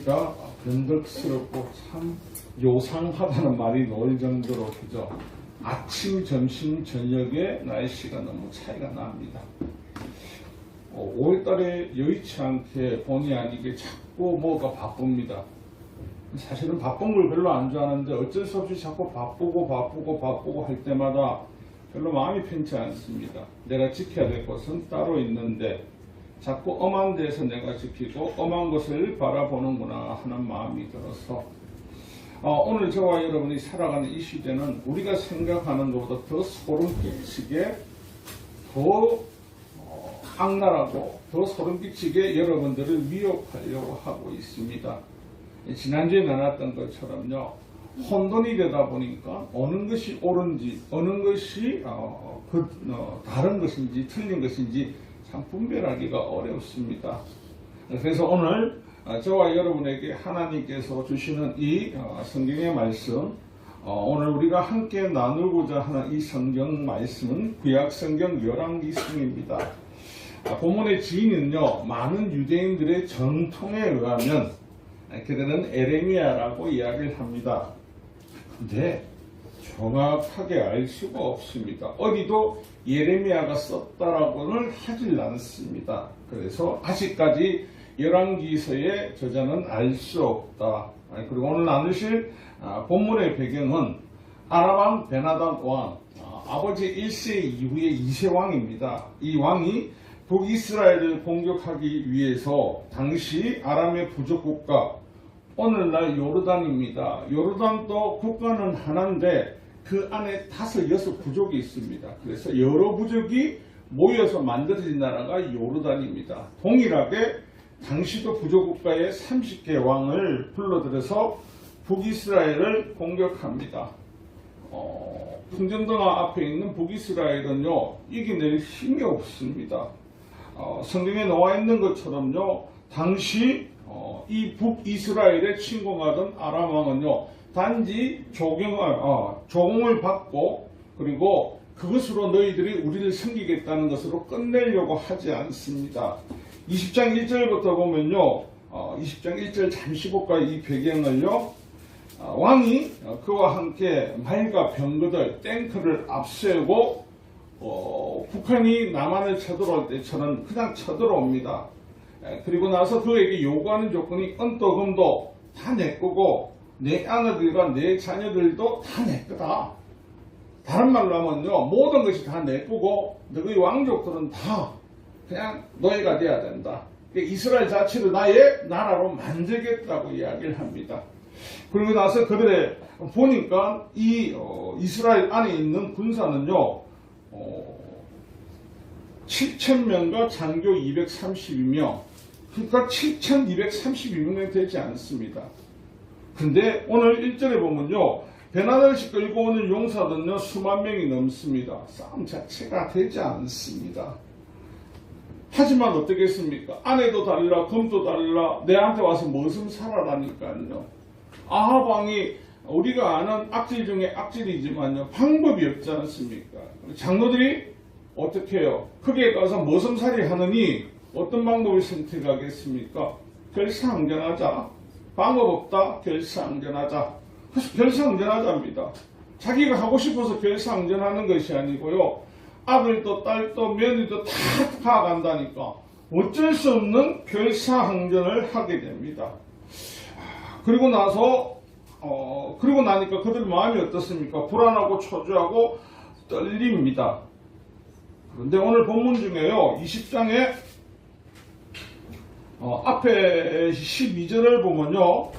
날씨가 변덕스럽고 참 요상하다는 말이 나올 정도로 그죠. 아침, 점심, 저녁에 날씨가 너무 차이가 납니다. 5월달에 여의치 않게 본의 아니게 자꾸 뭐가 바쁩니다. 사실은 바쁜 걸 별로 안 좋아하는데 어쩔 수 없이 자꾸 바쁘고 할 때마다 별로 마음이 편치 않습니다. 내가 지켜야 될 것은 따로 있는데 자꾸 엄한 데서 내가 지키고 엄한 것을 바라보는구나 하는 마음이 들어서 오늘 저와 여러분이 살아가는 이 시대는 우리가 생각하는 것보다 더 소름 끼치게 더 악랄하고 더 소름 끼치게 여러분들을 위협하려고 하고 있습니다. 지난주에 나눴던 것처럼요, 혼돈이 되다 보니까 어느 것이 옳은지 어느 것이 다른 것인지 틀린 것인지 참 분별하기가 어렵습니다. 그래서 오늘 저와 여러분에게 하나님께서 주시는 이 성경의 말씀, 오늘 우리가 함께 나누고자 하는 이 성경 말씀은 구약 성경 열왕기성입니다. 본문의 지인은요, 많은 유대인들의 정통에 의하면 그들은 에레미야라고 이야기를 합니다. 근데 정확하게 알 수가 없습니다. 어디도 예레미야가 썼다라고는 하질 않습니다. 그래서 아직까지 열왕기서의 저자는 알 수 없다. 그리고 오늘 나누실 본문의 배경은 아람왕 베나단 왕, 아버지 1세 이후의 2세 왕입니다. 이 왕이 북이스라엘을 공격하기 위해서 당시 아람의 부족국가, 오늘날 요르단입니다. 요르단도 국가는 하나인데 그 안에 5, 6 부족이 있습니다. 그래서 여러 부족이 모여서 만들어진 나라가 요르단입니다. 동일하게 당시도 부족국가의 30개 왕을 불러들여서 북이스라엘을 공격합니다. 풍전등화 앞에 있는 북이스라엘은요, 이겨낼 힘이 없습니다. 성경에 나와 있는 것처럼요, 당시 이 북이스라엘에 침공하던 아람 왕은요, 단지 조공을 받고 그리고 그것으로 너희들이 우리를 섬기겠다는 것으로 끝내려고 하지 않습니다. 20장 1절부터 보면요, 20장 1절 잠시 볼까요? 이 배경을요, 왕이 그와 함께 말과 병거들, 탱크를 앞세우고 북한이 남한을 쳐들어올 때처럼 그냥 쳐들어옵니다. 그리고 나서 그에게 요구하는 조건이 언덕금도 다 내 거고 내 아내들과 내 자녀들도 다 내 거다. 다른 말로 하면요, 모든 것이 다 내 거고 너희 왕족들은 다 그냥 노예가 돼야 된다. 이스라엘 자체를 나의 나라로 만들겠다고 이야기를 합니다. 그리고 나서 그들의 보니까 이 이스라엘 안에 있는 군사는요, 7,000명과 장교 232명, 그러니까 7,232명이 되지 않습니다. 근데 오늘 1절에 보면요, 베나단을 끌고 오는 용사들은요, 수만 명이 넘습니다. 싸움 자체가 되지 않습니다. 하지만 어떻겠습니까? 아내도 달라, 금도 달라, 내한테 와서 머슴 살아라니까요. 아합 왕이 우리가 아는 악질 중에 악질이지만요, 방법이 없지 않습니까? 장로들이 어떻게 해요? 크게 가서 머슴살이 하느니 어떤 방법을 선택하겠습니까? 결사항전하자. 방법 없다. 결사항전하자. 그래서 결사항전하자입니다. 자기가 하고 싶어서 결사항전하는 것이 아니고요, 아들도 딸도 며느리도 다 가간다니까 어쩔 수 없는 결사항전을 하게 됩니다. 그리고 나니까 그들 마음이 어떻습니까? 불안하고 초조하고 떨립니다. 그런데 오늘 본문 중에요, 20장에 앞에 12절을 보면요,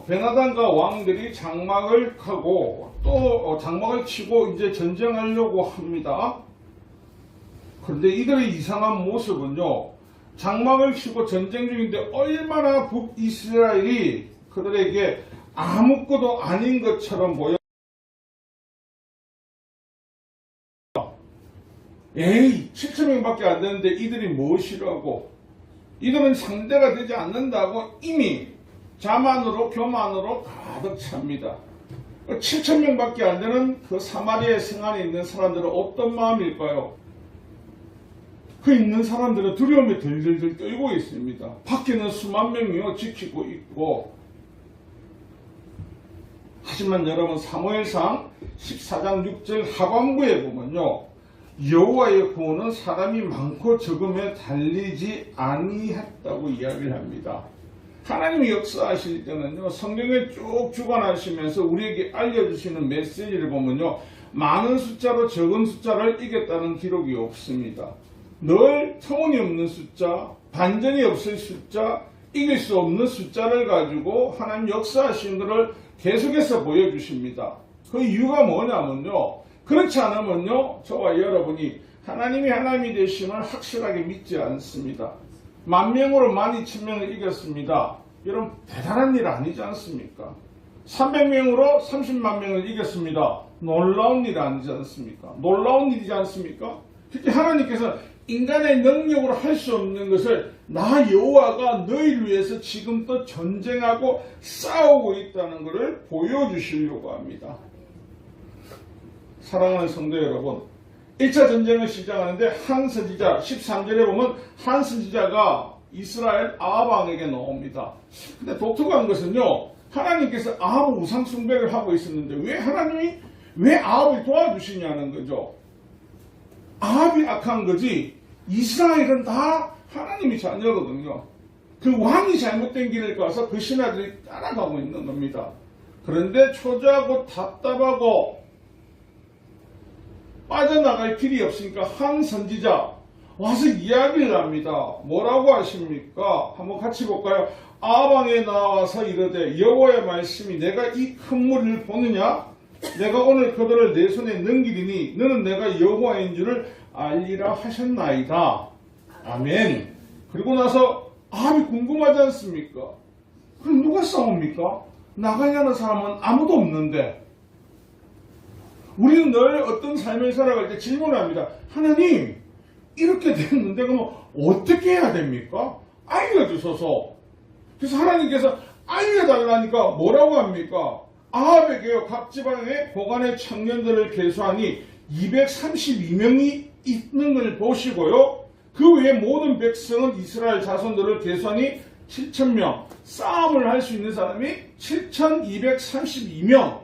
베나단과 왕들이 장막을 하고 또 장막을 치고 이제 전쟁하려고 합니다. 그런데 이들의 이상한 모습은요, 장막을 치고 전쟁 중인데 얼마나 북이스라엘이 그들에게 아무것도 아닌 것처럼 보여. 에이, 7,000명밖에 안 되는데 이들이 무엇이라고? 이들은 상대가 되지 않는다고 이미 자만으로 교만으로 가득 찹니다. 7,000명밖에 안 되는 그 사마리아 성 안에 있는 사람들은 어떤 마음일까요? 그 있는 사람들은 두려움에 들들들 떨고 있습니다. 밖에는 수만 명이요 지키고 있고. 하지만 여러분 사무엘상 14장 6절 하반부에 보면요, 여호와의 구원은 사람이 많고 적음에 달리지 아니했다고 이야기를 합니다. 하나님이 역사하실 때는요, 성경에 쭉 주관하시면서 우리에게 알려주시는 메시지를 보면요, 많은 숫자로 적은 숫자를 이겼다는 기록이 없습니다. 늘 터무니없는 숫자, 반전이 없을 숫자, 이길 수 없는 숫자를 가지고 하나님 역사하신 것을 계속해서 보여주십니다. 그 이유가 뭐냐면요, 그렇지 않으면요, 저와 여러분이 하나님이 하나님이 되심을 확실하게 믿지 않습니다. 10,000명으로 12,000명을 이겼습니다. 여러분 대단한 일 아니지 않습니까? 300명으로 30만 명을 이겼습니다. 놀라운 일 아니지 않습니까? 놀라운 일이지 않습니까? 특히 하나님께서 인간의 능력으로 할 수 없는 것을 나 여호와가 너희를 위해서 지금도 전쟁하고 싸우고 있다는 것을 보여주시려고 합니다. 사랑하는 성도 여러분, 1차 전쟁을 시작하는데 한 선지자, 13절에 보면 한 선지자가 이스라엘 아합 왕에게 나옵니다. 근데 독특한 것은요, 하나님께서 아합 우상 숭배를 하고 있었는데 왜 하나님이 왜 아합을 도와주시냐는 거죠. 아합이 악한 거지 이스라엘은 다 하나님이 자녀거든요. 그 왕이 잘못된 길을 가서 그 신하들이 따라가고 있는 겁니다. 그런데 초조하고 답답하고 빠져나갈 길이 없으니까 한 선지자 와서 이야기를 합니다. 뭐라고 하십니까? 한번 같이 볼까요? 아방에 나와서 이르되 여호와의 말씀이 내가 이 큰 무리를 보느냐? 내가 오늘 그들을 내 손에 넘기리니 너는 내가 여호와인 줄을 알리라 하셨나이다. 아멘. 그리고 나서 아합이 궁금하지 않습니까? 그럼 누가 싸웁니까? 나가려는 사람은 아무도 없는데. 우리는 늘 어떤 삶을 살아갈 때 질문합니다. 하나님, 이렇게 됐는데 그럼 어떻게 해야 됩니까? 알려주소서. 그래서 하나님께서 알려달라니까 뭐라고 합니까? 아합에게요, 각 지방의 보관의 청년들을 계수하니 232명이 있는 걸 보시고요. 그 외에 모든 백성은 이스라엘 자손들을 계수하니 7,000명. 싸움을 할 수 있는 사람이 7,232명.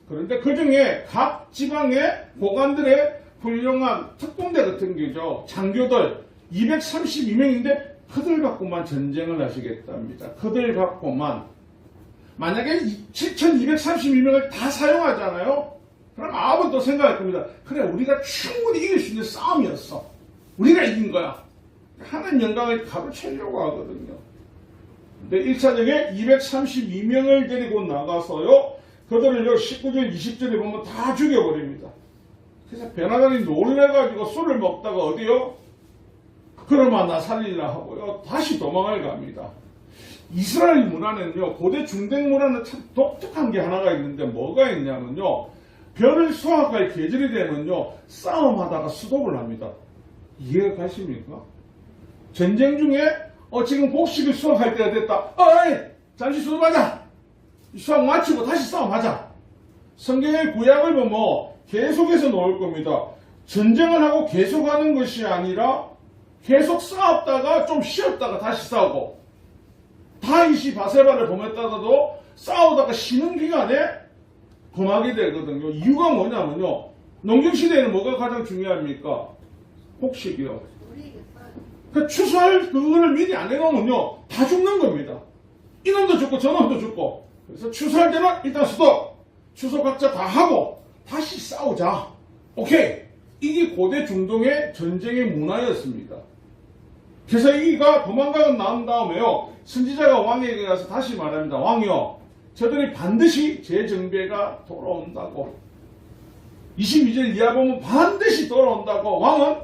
그런데 그 중에 각 지방의 보관들의 훌륭한 특공대 같은 게죠. 장교들 232명인데 그들 갖고만 전쟁을 하시겠답니다. 그들 갖고만. 만약에 7,232명을 다 사용하잖아요. 그럼 아합은 또 생각할 겁니다. 그래, 우리가 충분히 이길 수 있는 싸움이었어. 우리가 이긴 거야. 하나님 영광을 가로채려고 하거든요. 근데 1차적에 232명을 데리고 나가서요, 그들을요 19절 20절에 보면 다 죽여버립니다. 그래서 베나단이 놀래가지고 술을 먹다가 어디요? 그러면 나 살리려 하고요 다시 도망을 갑니다. 이스라엘 문화는요, 고대 중동 문화는 참 독특한 게 하나가 있는데 뭐가 있냐면요, 벼를 수확할 계절이 되면요 싸움하다가 수독을 합니다. 이해가 가십니까? 전쟁 중에 지금 곡식을 수확할 때가 됐다. 어이, 잠시 수독하자. 수확 마치고 다시 싸움하자. 성경의 구약을 보면 계속해서 나올 겁니다. 전쟁을 하고 계속하는 것이 아니라 계속 싸웠다가 좀 쉬었다가 다시 싸우고, 다윗이 바세바를 범했다가도 싸우다가 쉬는 기간에 범하게 되거든요. 이유가 뭐냐면요, 농경시대에는 뭐가 가장 중요합니까? 곡식이요. 그 추수할 그거를 미리 안 해놓으면요 다 죽는 겁니다. 이놈도 죽고 저놈도 죽고. 그래서 추수할 때는 일단 수독, 추수 각자 다 하고 다시 싸우자. 오케이. 이게 고대 중동의 전쟁의 문화였습니다. 그래서 이가 도망가고 나온 다음에요, 선지자가 왕에게 가서 다시 말합니다. 왕이요, 저들이 반드시 재정비가 돌아온다고. 22절 이하 보면 반드시 돌아온다고. 왕은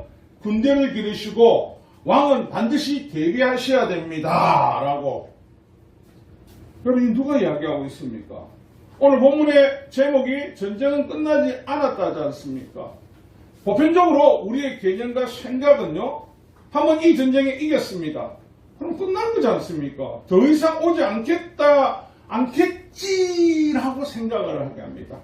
군대를 기르시고 왕은 반드시 대비하셔야 됩니다. 라고. 그럼 이 누가 이야기하고 있습니까? 오늘 본문의 제목이 전쟁은 끝나지 않았다 하지 않습니까? 보편적으로 우리의 개념과 생각은요, 한번 이 전쟁에 이겼습니다. 그럼 끝난 거지 않습니까? 더 이상 오지 않겠지라고 생각을 하게 합니다.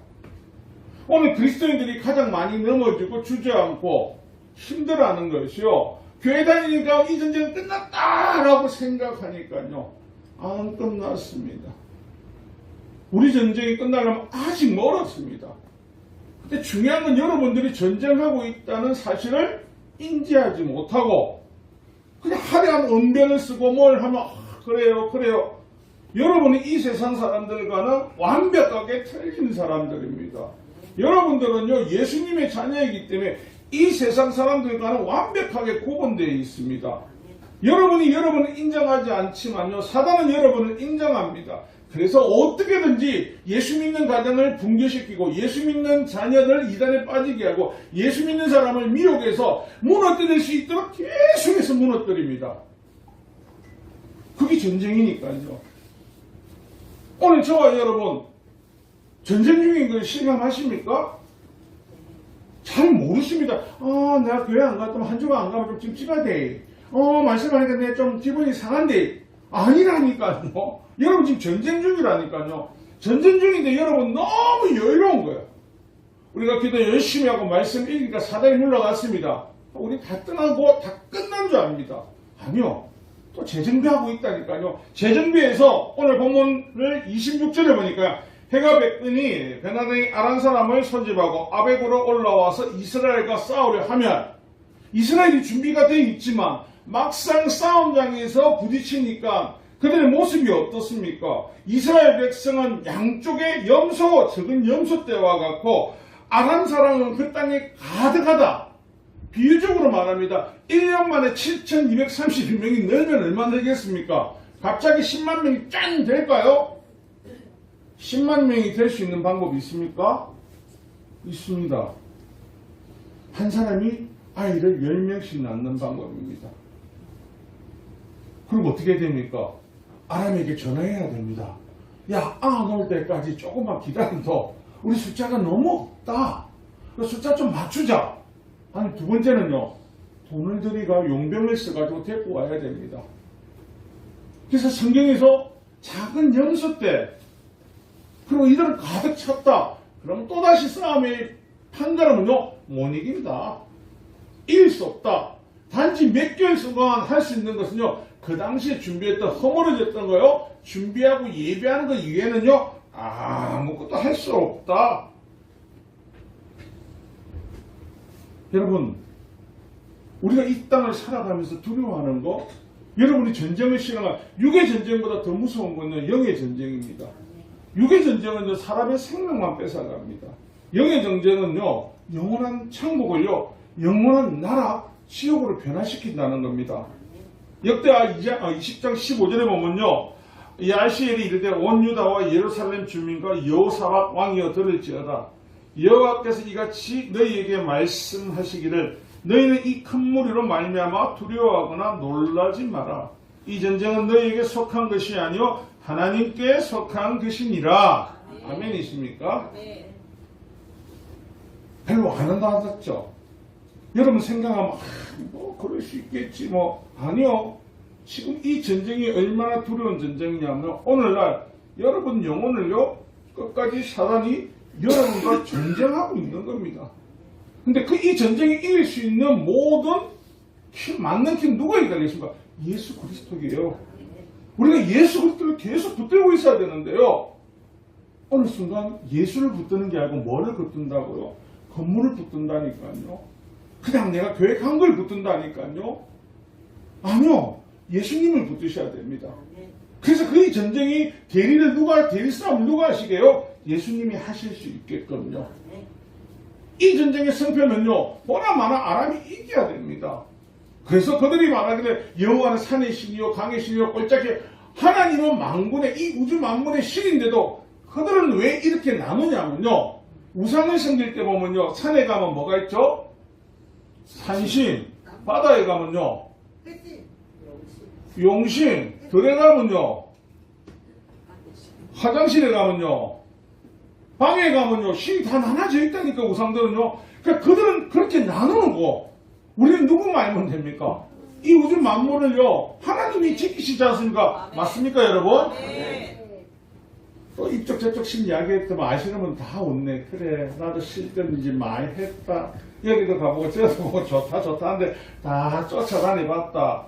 오늘 그리스도인들이 가장 많이 넘어지고 주저앉고 힘들어하는 것이요, 교회 다니니까 이 전쟁은 끝났다라고 생각하니까요. 안 끝났습니다. 우리 전쟁이 끝나려면 아직 멀었습니다. 근데 중요한 건 여러분들이 전쟁하고 있다는 사실을 인지하지 못하고 그냥 화려한 언변을 쓰고 뭘 하면 그래요. 여러분이 이 세상 사람들과는 완벽하게 틀린 사람들입니다. 여러분들은요 예수님의 자녀이기 때문에 이 세상 사람들과는 완벽하게 구분되어 있습니다. 여러분이 여러분을 인정하지 않지만요 사단은 여러분을 인정합니다. 그래서 어떻게든지 예수 믿는 가정을 붕괴시키고 예수 믿는 자녀들 이단에 빠지게 하고 예수 믿는 사람을 미혹해서 무너뜨릴 수 있도록 계속해서 무너뜨립니다. 그게 전쟁이니까요. 오늘 저와 여러분 전쟁 중인 걸 실감하십니까? 잘 모르십니다. 내가 교회 안 갔다면 한 주간 안 가면 좀 찝찝하대. 말씀하니까 내가 좀 기분이 상한데. 아니라니까요. 여러분 지금 전쟁 중이라니까요. 전쟁 중인데 여러분 너무 여유로운 거예요. 우리가 기도 열심히 하고 말씀 읽으니까 사단이 물러갔습니다. 우리 다 떠나고 다 끝난 줄 압니다. 아니요. 또 재정비하고 있다니까요. 재정비에서 오늘 본문을 26절에 보니까 해가 뵙더니 베나단이 아람 사람을 소집하고 아벡으로 올라와서 이스라엘과 싸우려 하면 이스라엘이 준비가 되어 있지만 막상 싸움장에서 부딪히니까 그들의 모습이 어떻습니까? 이스라엘 백성은 양쪽에 염소, 적은 염소떼와 같고 아람 사람은 그 땅에 가득하다. 비유적으로 말합니다. 1년 만에 7,232명이 늘면 얼마 늘겠습니까? 갑자기 10만 명이 짠 될까요? 10만 명이 될 수 있는 방법이 있습니까? 있습니다. 한 사람이 아이를 10명씩 낳는 방법입니다. 그럼 어떻게 됩니까? 아람에게 전화해야 됩니다. 야, 올 때까지 조금만 기다려도 우리 숫자가 너무 없다. 숫자 좀 맞추자. 아니, 두 번째는요. 돈을 들이가 용병을 써가지고 데리고 와야 됩니다. 그래서 성경에서 작은 염소떼 그리고 이들은 가득 찼다. 그럼 또다시 싸움에 판가름은요. 못 이긴다. 이길 수 없다. 단지 몇 개월 동안 할 수 있는 것은요. 그 당시에 준비했던 허물어졌던 거요. 준비하고 예배하는 것 이외에는요. 아무것도 할 수 없다. 여러분 우리가 이 땅을 살아가면서 두려워하는 거 여러분이 전쟁을 실행한 육의 전쟁보다 더 무서운 건요. 영의 전쟁입니다. 육의 전쟁은요. 사람의 생명만 뺏어갑니다. 영의 전쟁은요. 영원한 천국을요. 영원한 나라 지옥으로 변화시킨다는 겁니다. 역대하 20장 15절에 보면요. 야시엘이 이르되 온 유다와 예루살렘 주민과 여호사밧 왕이여 들을지어다. 여호와께서 이같이 너희에게 말씀하시기를 너희는 이 큰 무리로 말미암아 두려워하거나 놀라지 마라. 이 전쟁은 너희에게 속한 것이 아니요 하나님께 속한 것이니라. 아멘이십니까? 별로 안 한다 하셨죠? 여러분 생각하면 그럴 수 있겠지 아니요. 지금 이 전쟁이 얼마나 두려운 전쟁이냐면 오늘날 여러분 영혼을요 끝까지 사단이 여러분과 전쟁하고 있는 겁니다. 근데 이 전쟁이 이길 수 있는 모든 맞는 힘 누가 이기겠습니까? 예수 그리스도예요. 우리가 예수 그리스도를 계속 붙들고 있어야 되는데요. 어느 순간 예수를 붙드는 게 아니고 뭐를 붙든다고요? 건물을 붙든다니까요. 그냥 내가 교회 간 걸 붙든다니까요. 아니요. 예수님을 붙드셔야 됩니다. 그래서 그 전쟁이 대리 싸움을 누가 하시게요? 예수님이 하실 수 있게끔요. 이 전쟁의 승패는요. 보나마나 아람이 이겨야 됩니다. 그래서 그들이 말하기를 여호와는 산의 신이요 강의 신이요 꼴짝해 하나님은 만군의 이 우주 만물의 신인데도 그들은 왜 이렇게 나누냐면요. 우상을 섬길 때 보면요. 산에 가면 뭐가 있죠? 산신. 바다에 가면요. 용신. 들에 가면요. 화장실에 가면요. 방에 가면요. 신이 다 나눠져 있다니까 우상들은요. 그러니까 그들은 그렇게 나누는 거. 우리는 누구 말면 됩니까? 이 우주 만물을요. 하나님이 지키시지 않습니까? 맞습니까 여러분? 네. 또 이쪽 저쪽 신 이야기했더만 아시는 분 다 웃네. 그래 나도 실전인지 많이 했다. 여기도 가보고 저기도 보고 좋다 하는데 다 쫓아다녀봤다.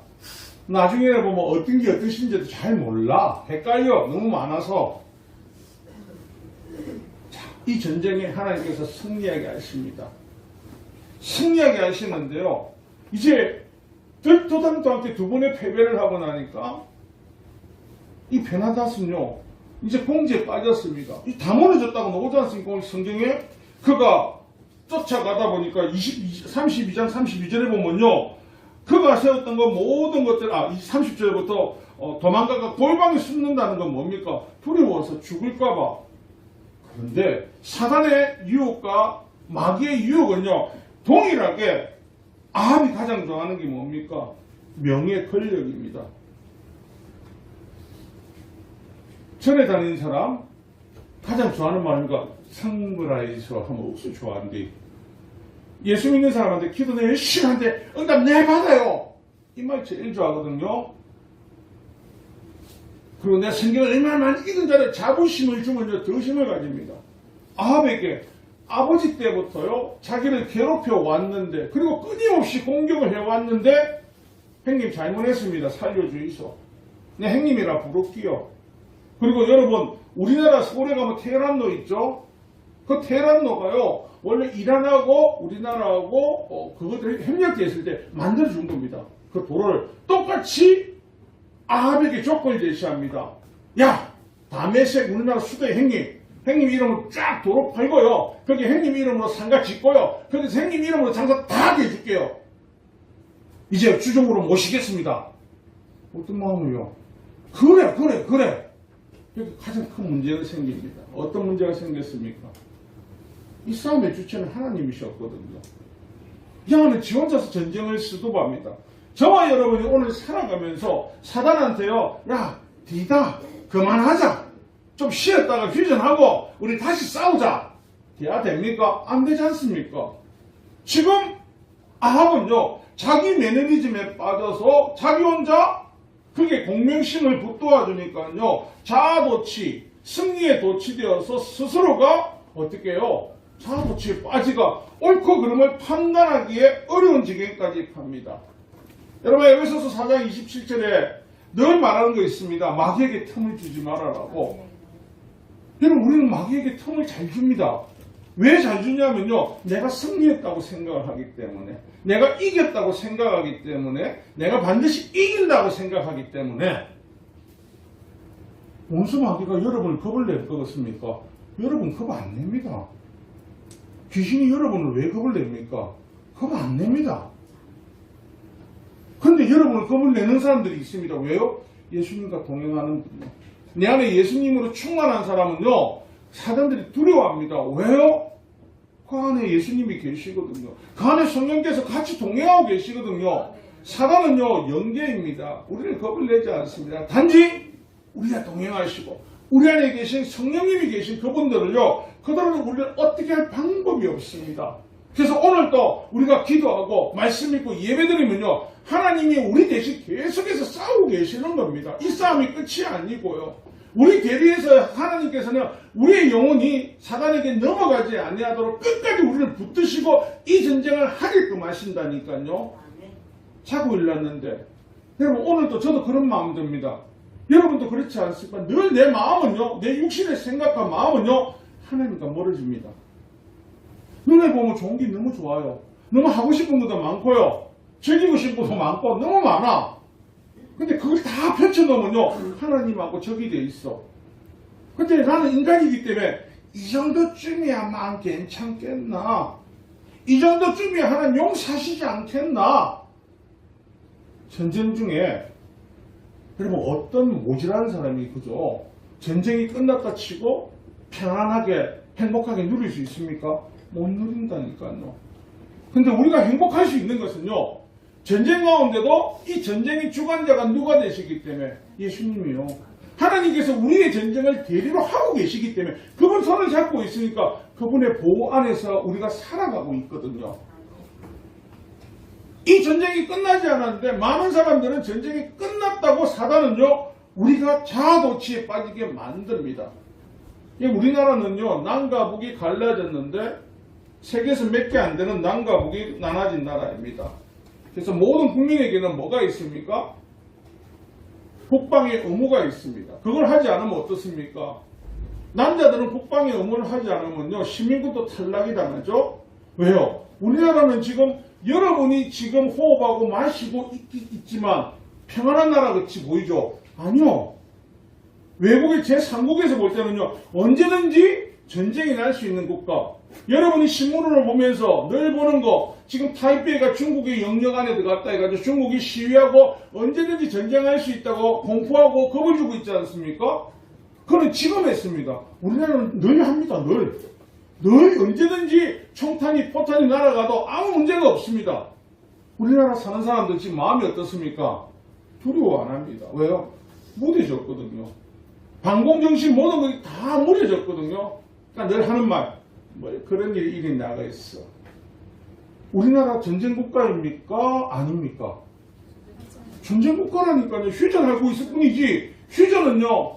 나중에 보면 어떤 게 어떠신지도 잘 몰라. 헷갈려. 너무 많아서. 자, 이 전쟁에 하나님께서 승리하게 하십니다. 승리하게 하시는데요. 이제 들토당도 않게 두 번의 패배를 하고 나니까 이 베나닷은요 이제 공지에 빠졌습니다. 다 무너졌다고 나오지 않습니까? 오늘 성경에 그가 쫓아가다 보니까 32장 32절에 보면요 그가 세웠던 것 모든 것들 30절부터 도망가가 골방에 숨는다는 건 뭡니까? 두려워서 죽을까봐. 그런데 사단의 유혹과 마귀의 유혹은요 동일하게 아합이 가장 좋아하는 게 뭡니까? 명예 권력입니다. 전에 다니는 사람 가장 좋아하는 말인가? 상브라이서 하면 억수 좋아한대. 예수 믿는 사람한테 기도는 열심히 하는데 응답 내 받아요. 이 말 제일 좋아하거든요. 그리고 내가 성경을 얼마나 많이 읽은 자를 자부심을 주면요 더 힘을 가집니다. 아합에게 아버지 때부터요 자기를 괴롭혀 왔는데 그리고 끊임없이 공격을 해왔는데 형님 잘못했습니다. 살려주이소. 내 형님이라 부를게요. 그리고 여러분 우리나라 서울에 가면 테헤란로 있죠? 그 테헤란로가요 원래 이란하고 우리나라하고 그것들이 협력했을 때 만들어준 겁니다. 그 도로를 똑같이 아합에게 조건을 제시합니다. 야 다메섹 우리나라 수도의 형님 이름으로 쫙 도로 팔고요. 거기 형님 이름으로 상가 짓고요. 거기서 형님 이름으로 장사 다 해줄게요. 이제 주종으로 모시겠습니다. 어떤 마음을요? 그래. 여기 가장 큰 문제가 생깁니다. 어떤 문제가 생겼습니까? 이 싸움의 주체는 하나님이셨거든요. 야는 지 혼자서 전쟁을 수도합니다. 저와 여러분이 오늘 살아가면서 사단한테요. 야 디다 그만하자. 좀 쉬었다가 휴전하고 우리 다시 싸우자. 돼야 됩니까? 안 되지 않습니까? 지금 아합은요. 자기 매너리즘에 빠져서 자기 혼자 그게 공명심을 북돋아주니까요. 자아도취, 승리에 도취되어서 스스로가 어떻게 해요? 자아도취에 빠지가 옳고 그름을 판단하기에 어려운 지경까지 갑니다. 여러분 에베소서 4장 27절에 늘 말하는 거 있습니다. 마귀에게 틈을 주지 말아라고. 여러분 우리는 마귀에게 틈을 잘 줍니다. 왜 잘 주냐면요. 내가 승리했다고 생각을 하기 때문에 내가 이겼다고 생각하기 때문에 내가 반드시 이긴다고 생각하기 때문에 원수 마귀가 여러분을 겁을 낼 거겠습니까? 여러분 겁 안 냅니다. 귀신이 여러분을 왜 겁을 냅니까? 겁 안 냅니다. 근데 여러분을 겁을 내는 사람들이 있습니다. 왜요? 예수님과 동행하는 분요. 내 안에 예수님으로 충만한 사람은요. 사람들이 두려워합니다. 왜요? 그 안에 예수님이 계시거든요. 그 안에 성령께서 같이 동행하고 계시거든요. 사단은요 영계입니다. 우리를 겁을 내지 않습니다. 단지 우리가 동행하시고 우리 안에 계신 성령님이 계신 그분들을요 그들은 우리를 어떻게 할 방법이 없습니다. 그래서 오늘도 우리가 기도하고 말씀 읽고 예배드리면요 하나님이 우리 대신 계속해서 싸우고 계시는 겁니다. 이 싸움이 끝이 아니고요. 우리 대리에서 하나님께서는 우리의 영혼이 사단에게 넘어가지 아니하도록 끝까지 우리를 붙드시고 이 전쟁을 하게끔 하신다니까요. 자고 일났는데 여러분 오늘도 저도 그런 마음 듭니다. 여러분도 그렇지 않습니까? 늘 내 마음은요 내 육신의 생각과 마음은요 하나님과 멀어집니다. 눈에 보면 좋은 게 너무 좋아요. 너무 하고 싶은 것도 많고요. 즐기고 싶은 것도 많고 너무 많아. 근데 그걸 다 펼쳐놓으면요 하나님하고 적이 돼 있어. 근데 나는 인간이기 때문에 이 정도쯤이야만 괜찮겠나? 이 정도쯤이야 하나님 용서하시지 않겠나? 전쟁 중에 여러분 어떤 모질한 사람이 그죠? 전쟁이 끝났다 치고 편안하게 행복하게 누릴 수 있습니까? 못 누린다니까요. 근데 우리가 행복할 수 있는 것은요 전쟁 가운데도 이 전쟁의 주관자가 누가 되시기 때문에 예수님이요. 하나님께서 우리의 전쟁을 대리로 하고 계시기 때문에 그분 손을 잡고 있으니까 그분의 보호 안에서 우리가 살아가고 있거든요. 이 전쟁이 끝나지 않았는데 많은 사람들은 전쟁이 끝났다고 사단은요 우리가 자아도취에 빠지게 만듭니다. 우리나라는요 남과 북이 갈라졌는데 세계에서 몇 개 안 되는 남과 북이 나눠진 나라입니다. 그래서 모든 국민에게는 뭐가 있습니까? 국방의 의무가 있습니다. 그걸 하지 않으면 어떻습니까? 남자들은 국방의 의무를 하지 않으면요, 시민군도 탈락이 당하죠? 왜요? 우리나라는 지금 여러분이 지금 호흡하고 마시고 있지만 평안한 나라 같이 보이죠? 아니요. 외국의 제3국에서 볼 때는요, 언제든지 전쟁이 날 수 있는 국가. 여러분이 신문을 보면서 늘 보는 거, 지금 타이베이가 중국의 영역 안에 들어갔다 해가지고 중국이 시위하고 언제든지 전쟁할 수 있다고 공포하고 겁을 주고 있지 않습니까? 그건 지금 했습니다. 우리나라는 늘 합니다. 늘 언제든지 총탄이 포탄이 날아가도 아무 문제가 없습니다. 우리나라 사는 사람들 지금 마음이 어떻습니까? 두려워 안 합니다. 왜요? 무뎌졌거든요. 방공정신 모든 것이 다 무뎌졌거든요. 그러니까 늘 하는 말, 그런 일이 나가 있어. 우리나라 전쟁국가입니까? 아닙니까? 전쟁국가라니까요. 휴전하고 있을 뿐이지, 휴전은요,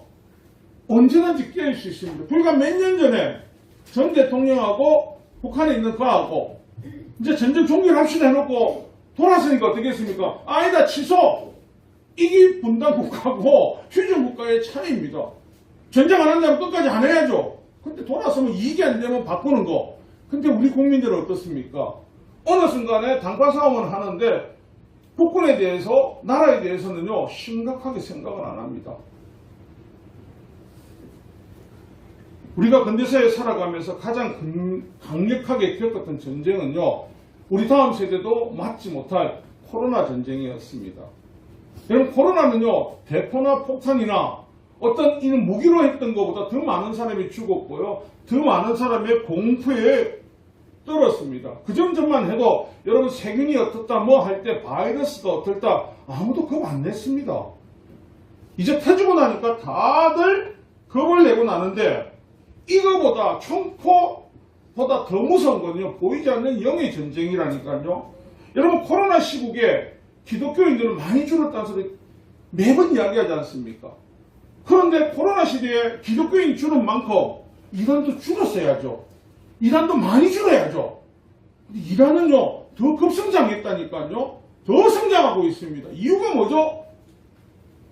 언제든지 깨질 수 있습니다. 불과 몇 년 전에 전 대통령하고 북한에 있는 그하고 이제 전쟁 종결합시다 해놓고 돌아서니까 어떻게 했습니까? 아니다, 취소! 이게 분단국가고 휴전국가의 차이입니다. 전쟁 안 한다면 끝까지 안 해야죠. 근데 돌아서면 이익이 안 되면 바꾸는 거. 근데 우리 국민들은 어떻습니까? 어느 순간에 당파 싸움을 하는데 국군에 대해서, 나라에 대해서는요, 심각하게 생각을 안 합니다. 우리가 근대사회에 살아가면서 가장 강력하게 겪었던 전쟁은요, 우리 다음 세대도 맞지 못할 코로나 전쟁이었습니다. 여러분, 코로나는요, 대포나 폭탄이나 어떤 이런 무기로 했던 것보다 더 많은 사람이 죽었고요, 더 많은 사람의 공포에 떨었습니다. 그 점만 해도 여러분, 세균이 어떻다 뭐 할 때 바이러스가 어떨다 아무도 겁 안 냈습니다. 이제 터지고 나니까 다들 겁을 내고 나는데, 이거보다 총포보다 더 무서운 건요, 보이지 않는 영의 전쟁이라니까요. 여러분, 코로나 시국에 기독교인들은 많이 줄었다는 소리 매번 이야기하지 않습니까? 그런데 코로나 시대에 기독교인이 줄은 만큼 이란도 줄었어야죠. 이란도 많이 줄어야죠. 이란은요, 더 급성장했다니까요. 더 성장하고 있습니다. 이유가 뭐죠?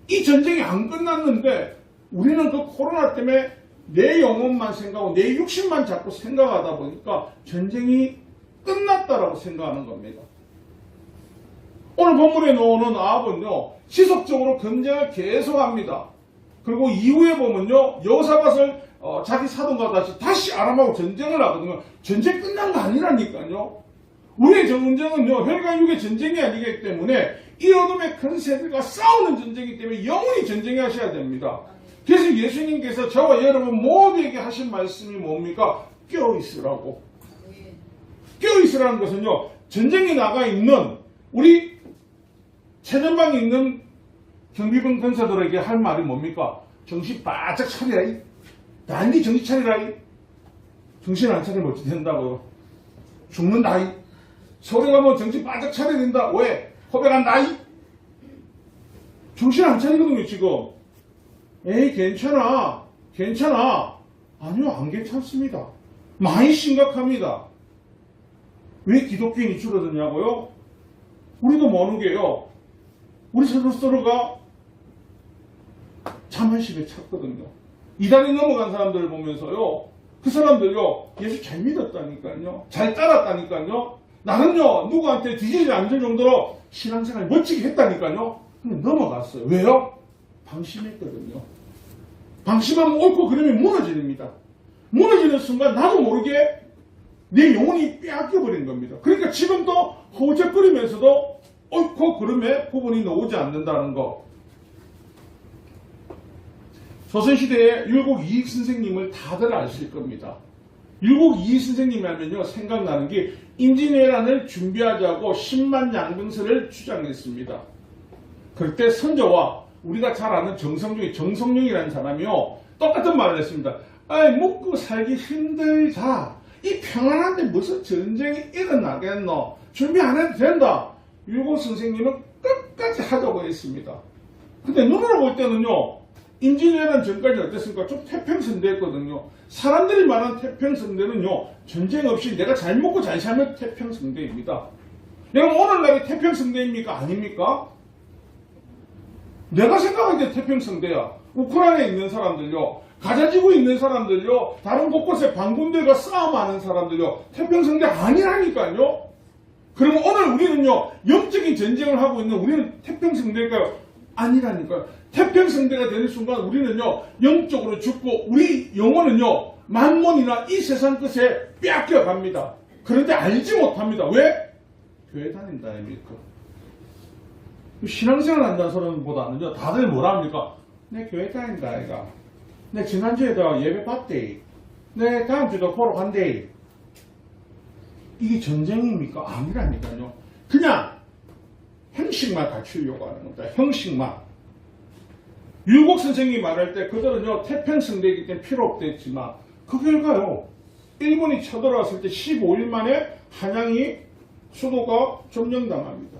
이 전쟁이 안 끝났는데 우리는 그 코로나 때문에 내 영혼만 생각하고 내 육신만 자꾸 생각하다 보니까 전쟁이 끝났다라고 생각하는 겁니다. 오늘 본문에 나오는 아합은요, 지속적으로 전쟁을 계속합니다. 그리고 이후에 보면요, 여호사밧을 자기 사돈과 다시 아람하고 전쟁을 하거든요. 전쟁 끝난 거 아니라니까요. 우리의 전쟁은요, 혈과 육의 전쟁이 아니기 때문에 이 어둠의 큰 세들과 싸우는 전쟁이기 때문에 영원히 전쟁하셔야 됩니다. 그래서 예수님께서 저와 여러분 모두에게 하신 말씀이 뭡니까? 껴있으라고. 껴있으라는 것은요, 전쟁에 나가 있는 우리 최전방에 있는 경비병 병사들에게 할 말이 뭡니까? 정신 바짝 차리라. 난리 정신 차리라. 정신 안 차리면 어찌 된다고요? 죽는다. 서울에 가면 정신 바짝 차려야 된다. 왜? 고백한다. 정신 안 차리거든요, 지금. 에이, 괜찮아. 아니요, 안 괜찮습니다. 많이 심각합니다. 왜 기독교인이 줄어드냐고요? 우리도 모르는 게요, 우리 서로가 자만심에 찼거든요. 이단에 넘어간 사람들을 보면서요, 그 사람들요, 예수 잘 믿었다니까요. 잘 따랐다니까요. 나는요, 누구한테 뒤지지 않을 정도로 신앙생활 멋지게 했다니까요. 근데 넘어갔어요. 왜요? 방심했거든요. 방심하면 옳고 그름이 무너집니다. 무너지는 순간 나도 모르게 내 영혼이 빼앗겨버린 겁니다. 그러니까 지금도 허우적거리면서도 옳고 그름에 구분이 나오지 않는다는 거. 조선시대에 율곡 이익 선생님을 다들 아실 겁니다. 율곡 이익 선생님이 하면요, 생각나는 게 임진왜란을 준비하자고 10만 양병설을 주장했습니다. 그때 선조와 우리가 잘 아는 정성룡이라는 사람이요, 똑같은 말을 했습니다. 아이, 먹고 살기 힘들다. 이 평안한데 무슨 전쟁이 일어나겠노? 준비 안 해도 된다. 율곡 선생님은 끝까지 하자고 했습니다. 근데 눈으로 볼 때는요, 임진왜란 전까지 어땠습니까? 좀 태평성대였거든요. 사람들이 말하는 태평성대는요, 전쟁 없이 내가 잘 먹고 잘 살면 태평성대입니다. 여러분, 오늘날이 태평성대입니까? 아닙니까? 내가 생각하기에 태평성대야. 우크라이나에 있는 사람들요, 가자지구에 있는 사람들요, 다른 곳곳에 반군들과 싸움하는 사람들요, 태평성대 아니라니까요. 그러면 오늘 우리는요, 영적인 전쟁을 하고 있는 우리는 태평성대일까요? 아니라니까요. 태평성대가 되는 순간 우리는요, 영적으로 죽고 우리 영혼은요, 만몬이나 이 세상 끝에 빼앗겨 갑니다. 그런데 알지 못합니다. 왜? 교회 다닌다 아닙니까? 신앙생활 한다는 소리보다는요, 다들 뭐라 합니까? 내 교회 다닌다 아이가. 내 지난주에도 예배 봤대. 내 다음 주도 보러 간대. 이게 전쟁입니까? 아니라니까요. 그냥 형식만 갖추려고 하는 겁니다. 형식만. 율곡 선생님이 말할 때 그들은요, 태평성대이기 때문에 필요 없댔지만 그 결과요, 일본이 쳐들어왔을 때 15일 만에 한양이 수도가 점령당합니다.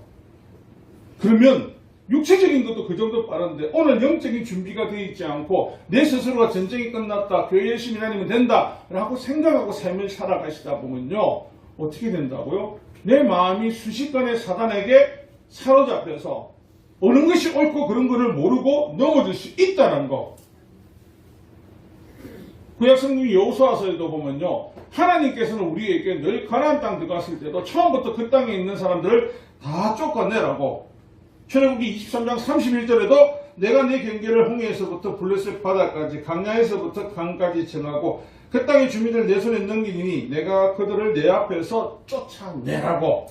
그러면 육체적인 것도 그 정도 빠른데 오늘 영적인 준비가 되어 있지 않고 내 스스로가 전쟁이 끝났다, 교회 열심히 다니면 된다 라고 생각하고 삶을 살아가시다 보면요, 어떻게 된다고요? 내 마음이 순식간에 사단에게 사로잡혀서 어느 것이 옳고 그런 것을 모르고 넘어질 수 있다는 거. 구약성경 여호수아서에도 보면요, 하나님께서는 우리에게 늘 가나안 땅 들어갔을 때도 처음부터 그 땅에 있는 사람들을 다 쫓아내라고, 출애굽기 23장 31절에도 내가 네 경계를 홍해에서부터 블레셋 바다까지 강야에서부터 강까지 정하고 그 땅의 주민을 내 손에 넘기니 내가 그들을 내 앞에서 쫓아내라고.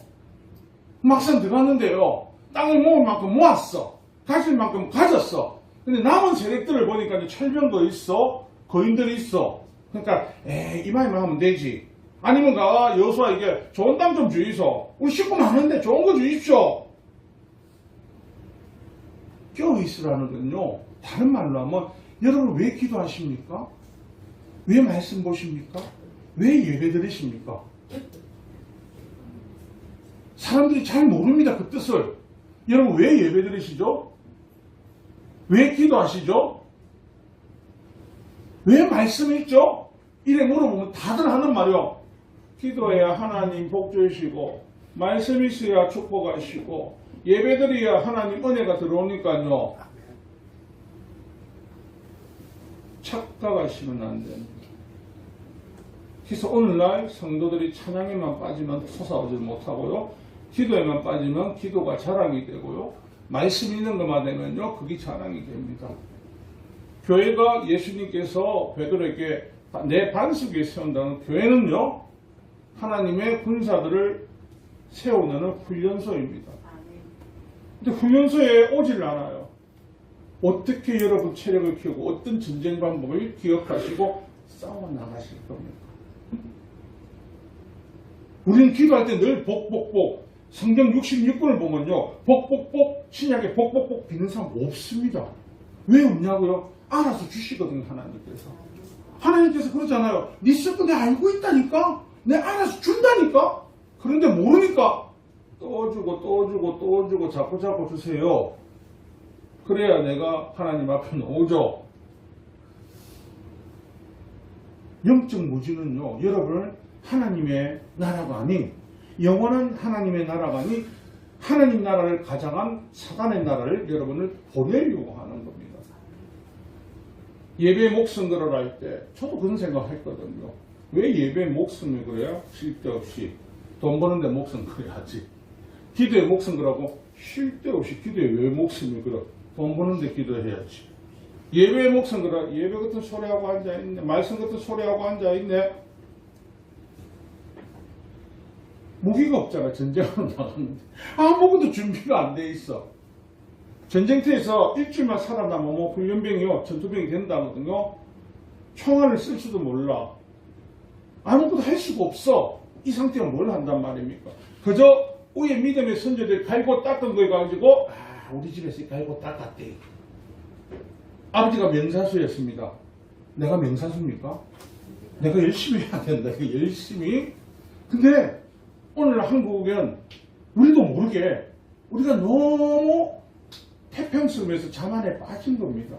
막상 들어갔는데요, 땅을 모을 만큼 모았어, 가질 만큼 가졌어. 근데 남은 세력들을 보니까 철병도 있어, 거인들이 있어. 그러니까 이만이만 하면 되지. 아니면 여호수아에게 좋은 땅 좀 주이소. 우리 식구 많은데 좋은 거 주십시오. 껴있으라는 건요, 다른 말로 하면 여러분 왜 기도하십니까? 왜 말씀 보십니까? 왜 예배 드리십니까? 사람들이 잘 모릅니다, 그 뜻을. 여러분 왜 예배 드리시죠? 왜 기도하시죠? 왜 말씀 읽죠? 이래 물어보면 다들 하는 말이요, 기도해야 하나님 복 주시고 말씀 있어야 축복하시고 예배드려야 하나님 은혜가 들어오니까요, 착각하시면 안 됩니다. 그래서 오늘날 성도들이 찬양에만 빠지면 솟아오지 못하고요, 기도에만 빠지면 기도가 자랑이 되고요, 말씀 있는 것만 되면요, 그게 자랑이 됩니다. 교회가 예수님께서 베드로에게 내 반석에 세운다는, 교회는요, 하나님의 군사들을 세우는 훈련소입니다. 근데 훈련소에 오질 않아요. 어떻게 여러분 체력을 키우고 어떤 전쟁 방법을 기억하시고 싸워나가실 겁니까? 우리는 기도할 때 늘 복복복, 성경 66권을 보면요, 복복복, 신약에 복복복 비는 사람 없습니다. 왜 없냐고요? 알아서 주시거든요, 하나님께서. 하나님께서 그러잖아요. 네 쓸거 내가 알고 있다니까? 내가 알아서 준다니까? 그런데 모르니까 또 주고 또 주고 또 주고 자꾸 주세요. 그래야 내가 하나님 앞에 오죠. 영적 무지는요, 여러분을 하나님의 나라가 아닌, 영원한 하나님의 나라가 아닌 하나님 나라를 가장한 사단의 나라를 여러분을 보내려고 하는 겁니다. 예배 목숨 걸어라 할 때 저도 그런 생각 했거든요. 왜 예배 목숨을 걸어야 쉴 데 없이, 돈 버는데 목숨 걸어야지. 기도에 목숨 걸라고 쉴 데 없이 기도에 왜 목숨을 걸어? 돈 버는데 기도해야지. 예배에 목숨 걸어. 예배 같은 소리하고 앉아있네. 말씀 같은 소리하고 앉아있네. 무기가 없잖아. 전쟁하러 나갔는데 아무것도 준비가 안 돼 있어. 전쟁터에서 일주일만 살아남으면 뭐 훈련병이요, 전투병이 된다거든요. 총알을 쓸 줄도 몰라. 아무것도 할 수가 없어. 이 상태가 뭘 한단 말입니까? 그저 위에 믿음의 선조들 갈고 닦은 거 가지고, 우리 집에서 갈고 닦았대. 아버지가 명사수였습니다. 내가 명사수입니까? 내가 열심히 해야 된다. 열심히. 근데 오늘 한국은 우리도 모르게 우리가 너무 태평성에서 자만에 빠진 겁니다.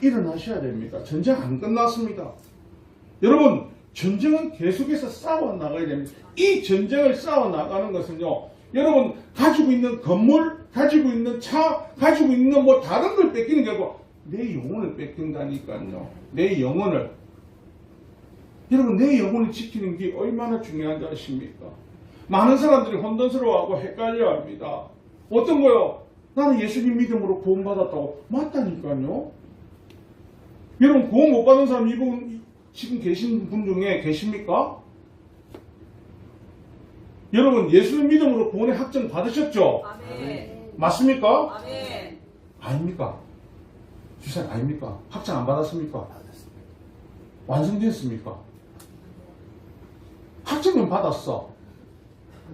일어나셔야 됩니다. 전쟁 안 끝났습니다. 여러분, 전쟁은 계속해서 싸워 나가야 됩니다. 이 전쟁을 싸워 나가는 것은요, 여러분 가지고 있는 건물, 가지고 있는 차, 가지고 있는 뭐 다른 걸 뺏기는 게 아니고 내 영혼을 뺏긴다니까요. 내 영혼을. 여러분, 내 영혼을 지키는 게 얼마나 중요한지 아십니까? 많은 사람들이 혼돈스러워하고 헷갈려합니다. 어떤 거요? 나는 예수님 믿음으로 구원받았다고. 맞다니까요. 여러분, 구원 못 받은 사람 이분 지금 계신 분 중에 계십니까? 여러분, 예수님 믿음으로 구원의 확정 받으셨죠? 아멘. 맞습니까? 아멘. 아닙니까? 주사님 아닙니까? 확정 안 받았습니까? 완성됐습니까? 확정은 받았어.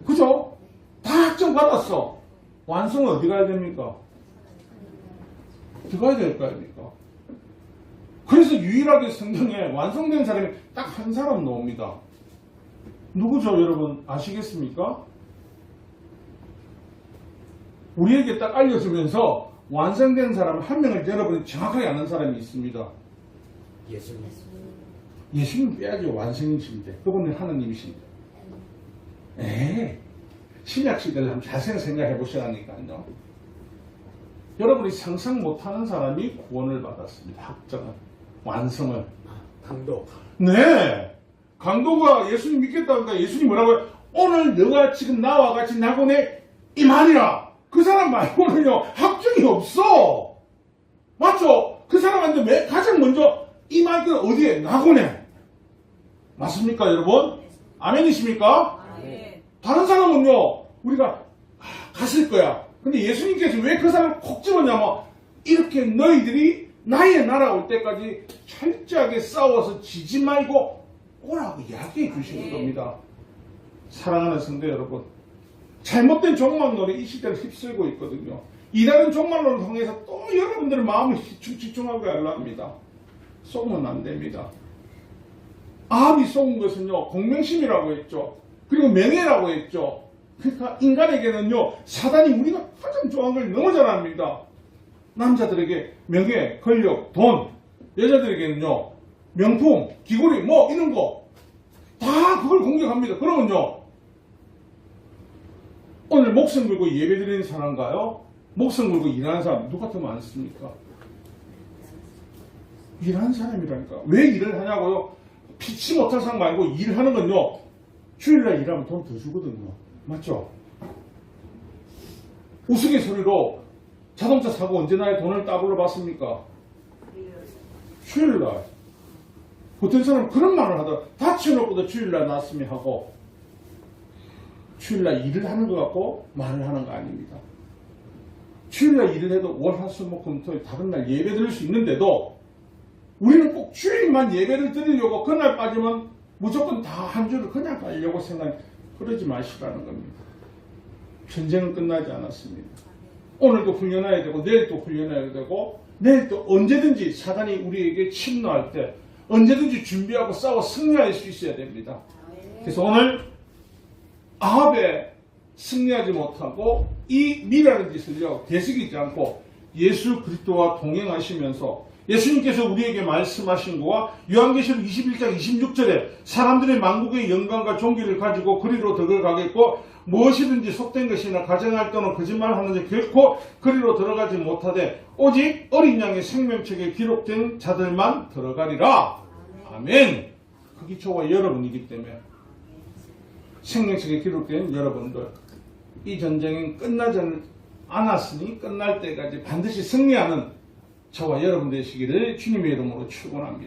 그죠? 다 확정 받았어. 완성은 어디 가야 됩니까? 어디 가야 될까 합니까? 그래서 유일하게 성경에 완성된 사람이 딱 한 사람 나옵니다. 누구죠, 여러분? 아시겠습니까? 우리에게 딱 알려주면서 완성된 사람 한 명을 여러분이 정확하게 아는 사람이 있습니다. 예수님. 예수님 빼야죠. 완성이신데. 그분은 하나님이신데. 신약 시대를 한번 자세히 생각해 보시라니까요. 여러분이 상상 못하는 사람이 구원을 받았습니다. 확정을. 완성을. 강도. 네. 강도가 예수님 믿겠다니까 예수님 뭐라고요? 오늘 너가 지금 나와 같이 낙원에 임하리라. 그 사람 말고는요, 확정이 없어. 맞죠? 그 사람한테 가장 먼저 임할 건 어디에? 낙원에. 맞습니까, 여러분? 아멘이십니까? 아멘. 다른 사람은요, 우리가 갔을 거야. 근데 예수님께서 왜 그 사람을 콕 집었냐면, 이렇게 너희들이 나의 나라 올 때까지 철저하게 싸워서 지지 말고 오라고 이야기해 주시는 겁니다. 사랑하는 성도 여러분, 잘못된 종말론이 이 시대를 휩쓸고 있거든요. 이다른 종말론을 통해서 또 여러분들의 마음을 집중하게 하려 합니다. 속으면 안 됩니다. 아합이 속은 것은요, 공명심이라고 했죠. 그리고 명예라고 했죠. 그러니까 인간에게는요, 사단이 우리가 가장 좋아하는 걸 너무 잘 압니다. 남자들에게 명예, 권력, 돈, 여자들에게는요, 명품, 귀걸이, 뭐 이런 거 다 그걸 공격합니다. 그러면요, 오늘 목숨 걸고 예배 드리는 사람가요? 목숨 걸고 일하는 사람 누가 더 많습니까? 일하는 사람이라니까. 왜 일을 하냐고요? 피치 못할 상 말고 일하는 건요, 주일날 일하면 돈 더 주거든요. 맞죠? 우스갯소리로 자동차 사고 언제 나의 돈을 따블로 받습니까? 주일날. 어떤 사람은 그런 말을 하더라. 다쳐놓고도 주일날 났으면 하고, 주일날 일을 하는 것 같고 말을 하는 거 아닙니다. 주일날 일을 해도 월, 화, 수, 목, 금, 토, 일 다른 날 예배 드릴 수 있는데도 우리는 꼭 주일만 예배를 드리려고 그날 빠지면 무조건 다 한 주를 그냥 가려고 생각해. 그러지 마시라는 겁니다. 전쟁은 끝나지 않았습니다. 오늘도 훈련해야 되고 내일 또 훈련해야 되고 내일 또 언제든지 사단이 우리에게 침노할 때 언제든지 준비하고 싸워 승리할 수 있어야 됩니다. 그래서 오늘 아합에 승리하지 못하고 이 미라는 짓을요, 되새기지 않고 예수 그리스도와 동행하시면서 예수님께서 우리에게 말씀하신 거와 요한계시록 21장 26절에 사람들의 만국의 영광과 존귀를 가지고 그리로 들어가겠고 무엇이든지 속된 것이나 가정할 또는 거짓말하는데 결코 그리로 들어가지 못하되 오직 어린 양의 생명책에 기록된 자들만 들어가리라. 아멘. 그게 저와 여러분이기 때문에 생명책에 기록된 여러분들, 이 전쟁은 끝나지 않았으니 끝날 때까지 반드시 승리하는 저와 여러분 되시기를 주님의 이름으로 축원합니다.